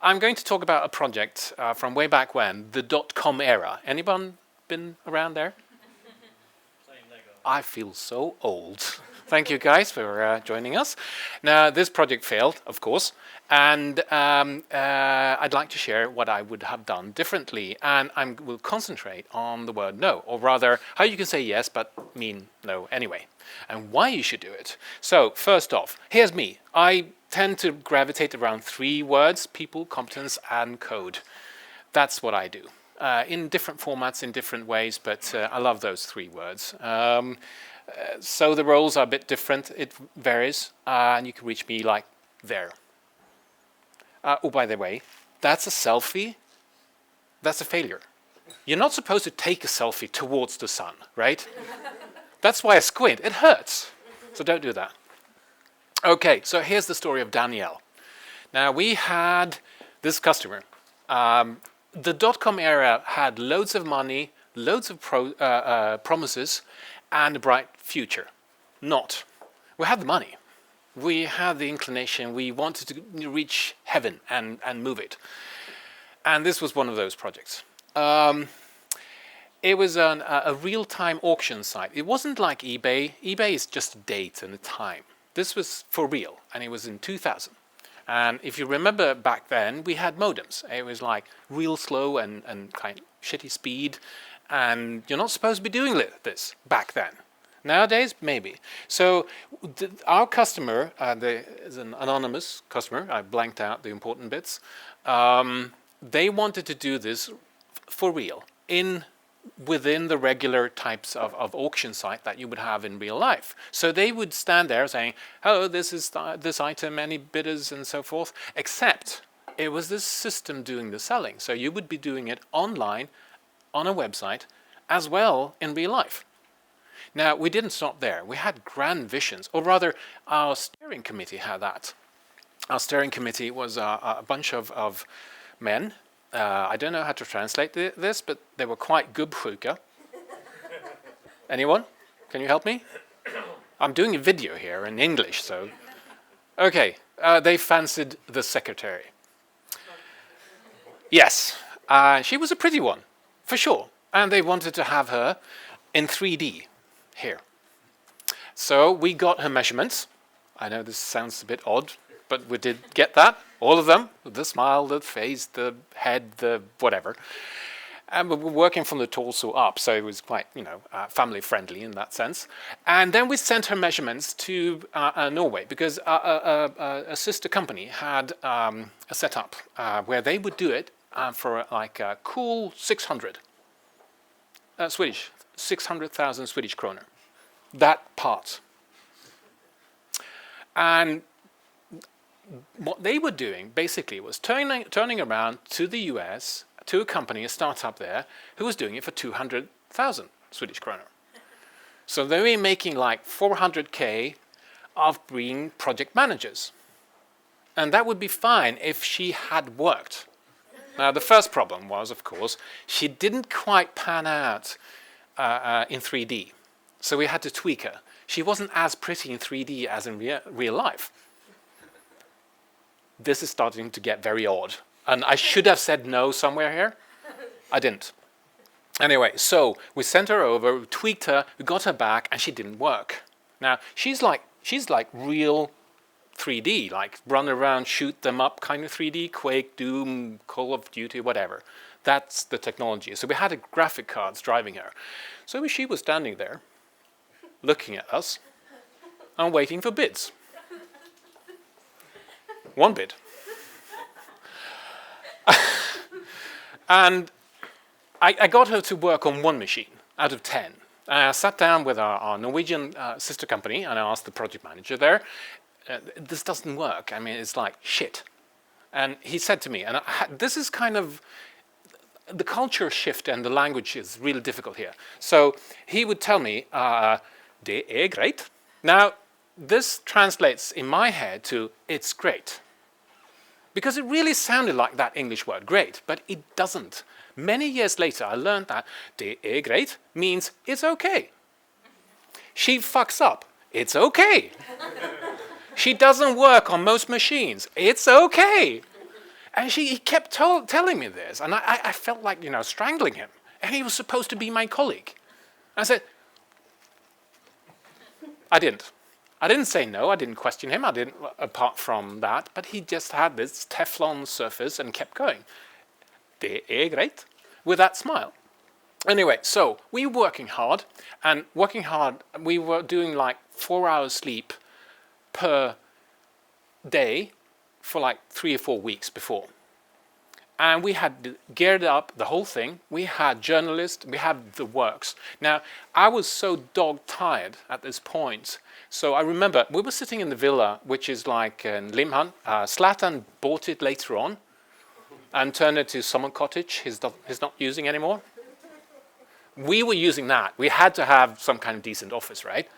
I'm going to talk about a project from way back when, the .com era. Anyone been around there? I feel so old. Thank you guys for joining us. Now, this project failed, of course, and I'd like to share what I would have done differently, and I will concentrate on the word no, or rather, how you can say yes but mean no anyway, and why you should do it. So, first off, here's me. I tend to gravitate around 3 words: people, competence, and code. That's what I do. In different formats, in different ways, but I love those 3 words. So the roles are a bit different, it varies, and you can reach me like there. Oh, by the way, that's a selfie, that's a failure. You're not supposed to take a selfie towards the sun, right? That's why I squint, it hurts, so don't do that. Okay, so here's the story of Danielle. Now we had this customer. The .com era had loads of money, loads of promises, and a bright future. Not. We had the money. We had the inclination. We wanted to reach heaven and move it. And this was one of those projects. It was a real-time auction site. It wasn't like eBay. eBay is just a date and a time. This was for real, and it was in 2000. And if you remember back then, we had modems. It was like real slow and kind of shitty speed. And you're not supposed to be doing this back then. Nowadays, maybe. So our customer, is an anonymous customer. I blanked out the important bits. They wanted to do this for real, within the regular types of auction site that you would have in real life. So they would stand there saying, "Oh, this is this item, any bidders," and so forth. Except it was this system doing the selling. So you would be doing it online, on a website, as well in real life. Now, we didn't stop there. We had grand visions, or rather, our steering committee had that. Our steering committee was a bunch of men. I don't know how to translate this, but they were quite gubbsjuka. Anyone? Can you help me? I'm doing a video here in English, so... Okay, they fancied the secretary. Yes, she was a pretty one, for sure. And they wanted to have her in 3D here. So we got her measurements. I know this sounds a bit odd, but we did get that, all of them, the smile, the face, the head, the whatever. And we were working from the torso up, so it was quite, family friendly in that sense. And then we sent her measurements to Norway, because a sister company had a setup where they would do it for like a cool 600,000 Swedish kroner. That part. And what they were doing basically was turning around to the US, to a company, a startup there, who was doing it for 200,000 Swedish kroner. So they were making like 400K of being project managers. And that would be fine if she had worked. Now, the first problem was, of course, she didn't quite pan out in 3D. So we had to tweak her. She wasn't as pretty in 3D as in real life. This is starting to get very odd. And I should have said no somewhere here. I didn't. Anyway, so we sent her over, we tweaked her, we got her back, and she didn't work. Now, she's like real 3D, like run around, shoot them up kind of 3D, Quake, Doom, Call of Duty, whatever. That's the technology. So we had a graphic cards driving her. So she was standing there, looking at us, and waiting for bids. One bid. And I got her to work on 1 machine out of 10. I sat down with our Norwegian sister company, and I asked the project manager there, this doesn't work. I mean, it's like shit. And he said to me, and this is kind of, the culture shift and the language is really difficult here. So he would tell me, det är greit. Now, this translates in my head to, it's great. Because it really sounded like that English word, great, but it doesn't. Many years later, I learned that det är greit means it's okay. She fucks up, it's okay. She doesn't work on most machines, it's okay. And he kept telling me this, and I felt like, strangling him. And he was supposed to be my colleague. I said, I didn't say no, I didn't question him, apart from that, but he just had this Teflon surface and kept going. Det är greit, with that smile. Anyway, so we were working hard, we were doing like 4 hours sleep per day for like 3 or 4 weeks before. And we had geared up the whole thing. We had journalists, we had the works. Now, I was so dog-tired at this point. So I remember we were sitting in the villa, which is like in Limhamn. Zlatan bought it later on and turned it to summer cottage he's not using anymore. We were using that. We had to have some kind of decent office, right?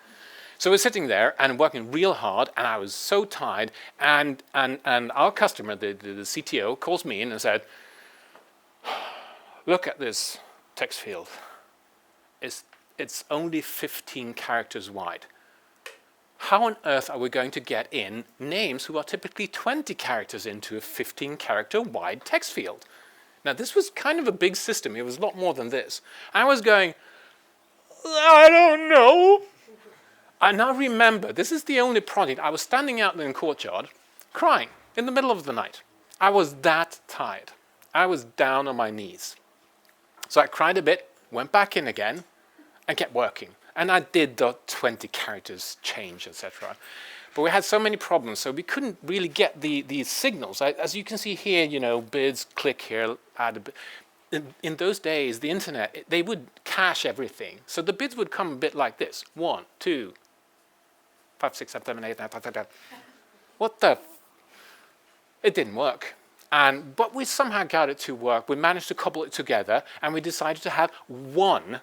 So we're sitting there and working real hard, and I was so tired. And our customer, the CTO, calls me in and said, "Look at this text field. It's only 15 characters wide. How on earth are we going to get in names who are typically 20 characters into a 15-character wide text field?" Now, this was kind of a big system. It was a lot more than this. I was going, "I don't know." And I remember, this is the only project, I was standing out in the courtyard, crying in the middle of the night. I was that tired. I was down on my knees. So I cried a bit, went back in again, and kept working. And I did the 20 characters change, etc. But we had so many problems, so we couldn't really get these signals. As you can see here, bids, click here, add a bid. In those days, the internet, they would cache everything. So the bids would come a bit like this. 1, 2, 5, 6, 7, 8, 9. What the? It didn't work. But we somehow got it to work. We managed to cobble it together, and we decided to have one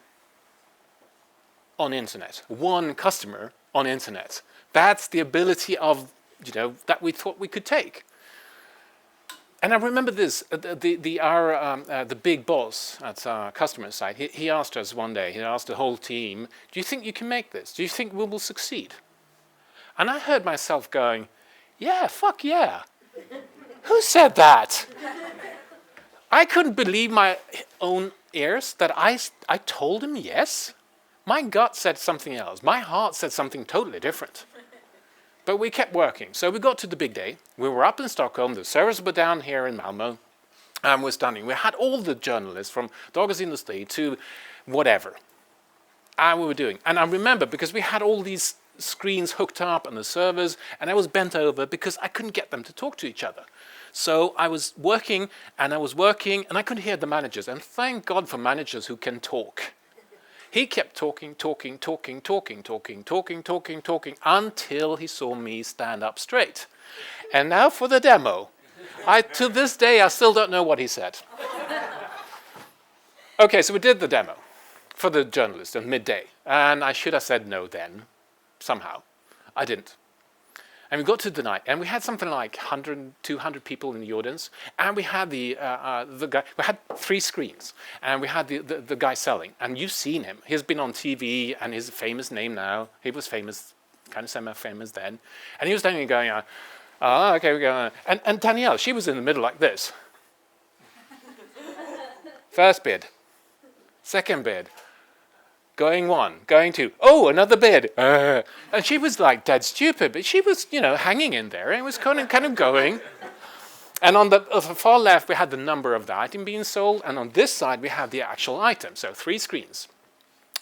on internet, one customer on internet. That's the ability of, that we thought we could take. And I remember this, the big boss at our customer side, he asked us one day, he asked the whole team, "Do you think you can make this? Do you think we will succeed?" And I heard myself going, "Yeah, fuck yeah." Who said that? I couldn't believe my own ears that I told him yes. My gut said something else. My heart said something totally different. But we kept working. So we got to the big day. We were up in Stockholm. The servers were down here in Malmö. And we're standing. We had all the journalists from Dagens Industri to whatever. And we were doing. And I remember because we had all these screens hooked up and the servers, and I was bent over because I couldn't get them to talk to each other. So I was working, and I couldn't hear the managers. And thank God for managers who can talk. He kept talking until he saw me stand up straight. And now for the demo. To this day, I still don't know what he said. Okay, so we did the demo for the journalist at midday. And I should have said no then, somehow. I didn't. And we got to the night, and we had something like 100, 200 people in the audience, and we had the guy. We had 3 screens, and we had the guy selling. And you've seen him. He's been on TV, and he's a famous name now. He was famous, kind of semi-famous then. And he was standing there going, okay, we're going. And Danielle, she was in the middle like this. First bid, second bid. Going 1, going 2, oh, another bid. And she was like dead stupid, but she was, hanging in there. And it was kind of going. And on the far left, we had the number of the item being sold. And on this side, we have the actual item. So 3 screens.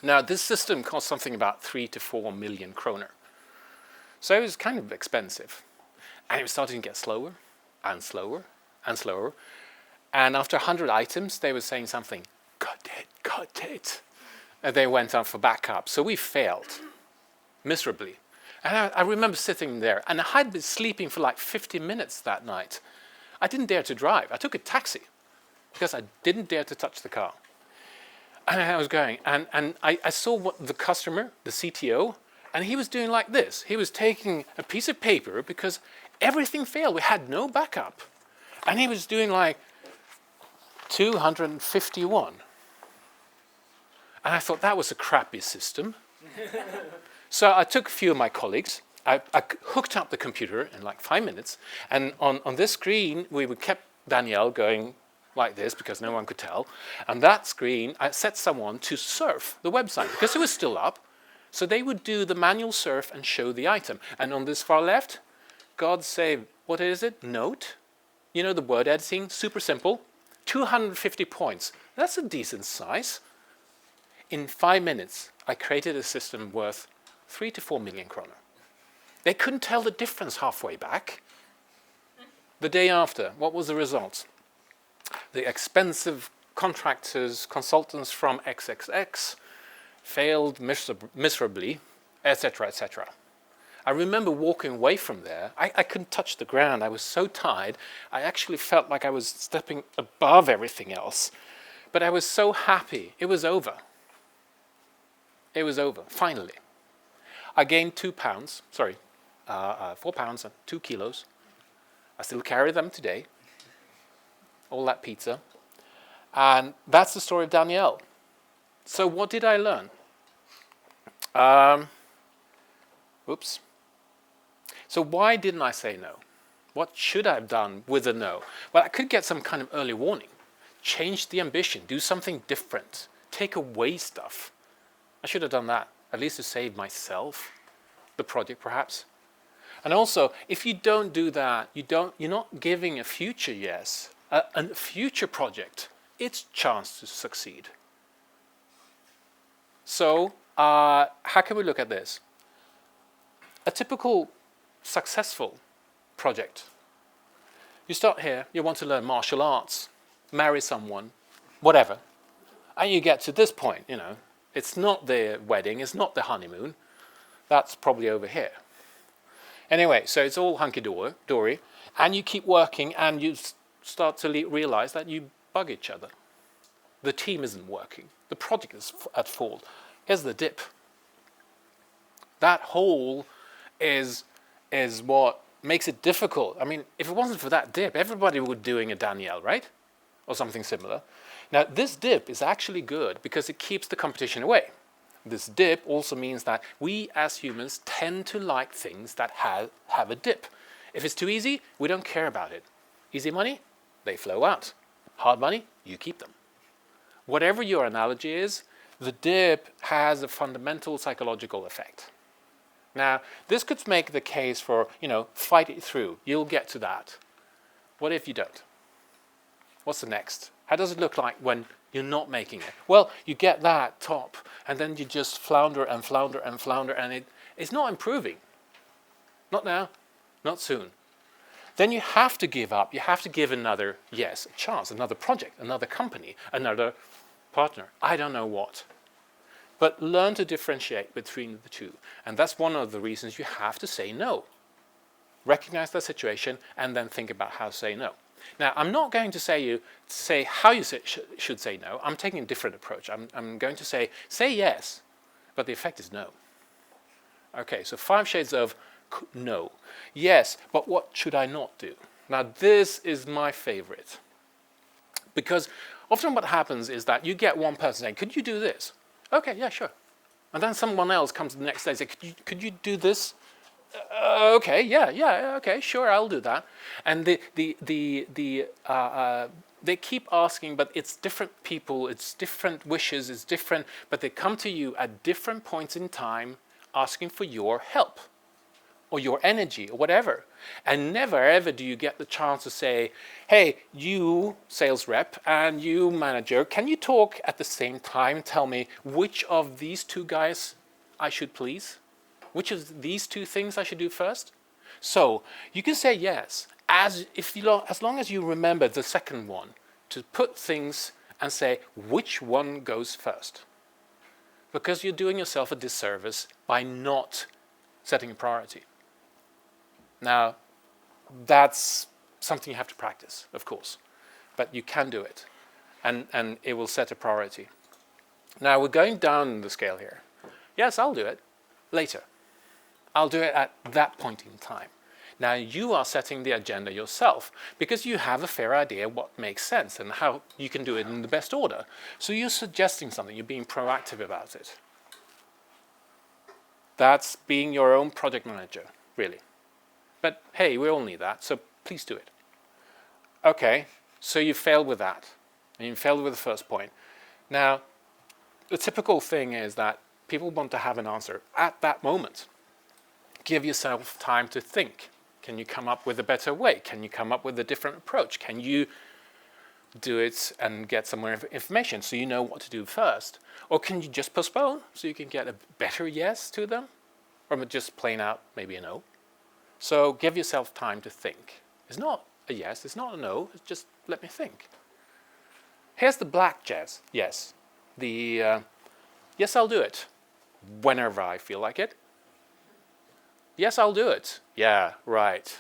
Now, this system cost something about 3 to 4 million kroner. So it was kind of expensive. And it was starting to get slower and slower and slower. And after 100 items, they were saying something, cut it. And they went on for backup. So we failed miserably. And I remember sitting there, and I had been sleeping for like 50 minutes that night. I didn't dare to drive. I took a taxi because I didn't dare to touch the car. And I was going, and I saw the customer, the CTO, and he was doing like this. He was taking a piece of paper because everything failed. We had no backup. And he was doing like 251. And I thought that was a crappy system. So I took a few of my colleagues. I hooked up the computer in like 5 minutes. And on this screen, we kept Danielle going like this because no one could tell. And that screen, I set someone to surf the website because it was still up. So they would do the manual surf and show the item. And on this far left, God save, what is it? Note. You know, the word editing, super simple. 250 points. That's a decent size. In 5 minutes, I created a system worth 3 to 4 million kroner. They couldn't tell the difference halfway back. The day after, what was the result? The expensive contractors, consultants from XXX failed miserably, etc., etc. I remember walking away from there. I couldn't touch the ground. I was so tired. I actually felt like I was stepping above everything else. But I was so happy. It was over. It was over, finally. I gained 4 pounds and 2 kilos. I still carry them today. All that pizza. And that's the story of Danielle. So what did I learn? Oops. So why didn't I say no? What should I have done with a no? Well, I could get some kind of early warning. Change the ambition. Do something different. Take away stuff. I should have done that, at least to save myself, the project perhaps. And also, if you don't do that, you're not giving a future yes, a future project its chance to succeed. So, how can we look at this? A typical successful project. You start here, you want to learn martial arts, marry someone, whatever. And you get to this point, you know, it's not the wedding, it's not the honeymoon. That's probably over here. Anyway, so it's all hunky-dory, and you keep working and you start to realize that you bug each other. The team isn't working. The project is at fault. Here's the dip. That hole is what makes it difficult. I mean, if it wasn't for that dip, everybody would be doing a Danielle, right? Or something similar. Now, this dip is actually good because it keeps the competition away. This dip also means that we as humans tend to like things that have a dip. If it's too easy, we don't care about it. Easy money, they flow out. Hard money, you keep them. Whatever your analogy is, the dip has a fundamental psychological effect. Now, this could make the case for, fight it through. You'll get to that. What if you don't? What's the next? How does it look like when you're not making it? Well, you get that top, and then you just flounder and flounder and flounder, and it's not improving. Not now, not soon. Then you have to give up. You have to give another a chance, another project, another company, another partner. I don't know what. But learn to differentiate between the two. And that's one of the reasons you have to say no. Recognize the situation and then think about how to say no. Now, I'm not going to say how you should say no. I'm taking a different approach. I'm going to say yes, but the effect is no. Okay, so 5 shades of no. Yes, but what should I not do? Now, this is my favorite. Because often what happens is that you get one person saying, could you do this? Okay, yeah, sure. And then someone else comes the next day and says, could you do this? Okay, yeah, okay, sure, I'll do that. And they keep asking, but it's different people, it's different wishes, it's different, but they come to you at different points in time asking for your help or your energy or whatever. And never ever do you get the chance to say, hey, you sales rep and you manager, can you talk at the same time, tell me which of these two guys I should please? Which of these 2 things I should do first? So you can say yes, as long as you remember the second one, to put things and say which one goes first. Because you're doing yourself a disservice by not setting a priority. Now, that's something you have to practice, of course, but you can do it, and it will set a priority. Now, we're going down the scale here. Yes, I'll do it later. I'll do it at that point in time. Now, you are setting the agenda yourself because you have a fair idea what makes sense and how you can do it in the best order. So you're suggesting something, you're being proactive about it. That's being your own project manager, really. But hey, we all need that, so please do it. Okay, so you failed with that. And you failed with the first point. Now, the typical thing is that people want to have an answer at that moment. Give yourself time to think. Can you come up with a better way? Can you come up with a different approach? Can you do it and get some more information so you know what to do first? Or can you just postpone so you can get a better yes to them? Or just plain out maybe a no? So give yourself time to think. It's not a yes, it's not a no, it's just let me think. Here's the black jazz, yes. The yes, I'll do it whenever I feel like it. Yes, I'll do it. Yeah, right.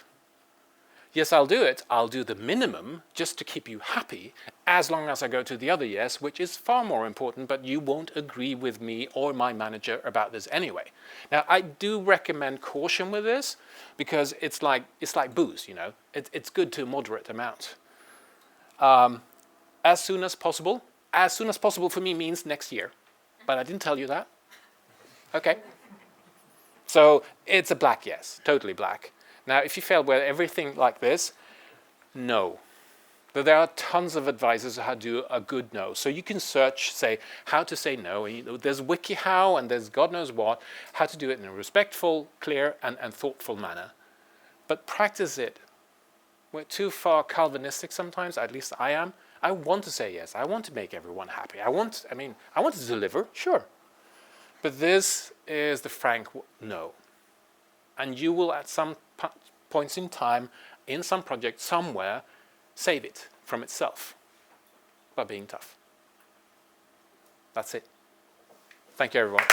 Yes, I'll do it. I'll do the minimum just to keep you happy as long as I go to the other yes, which is far more important, but you won't agree with me or my manager about this anyway. Now, I do recommend caution with this because it's like booze, you know. It's good to a moderate amount. As soon as possible. As soon as possible for me means next year. But I didn't tell you that. Okay. So it's a black yes, totally black. Now, if you fail with everything like this, no. But there are tons of advices on how to do a good no. So you can search, say, how to say no. There's WikiHow and there's God knows what, how to do it in a respectful, clear, and thoughtful manner. But practice it. We're too far Calvinistic sometimes, at least I am. I want to say yes. I want to make everyone happy. I want to deliver, sure. But this is the frank no. And you will, at some points in time, in some project, somewhere, save it from itself by being tough. That's it. Thank you, everyone.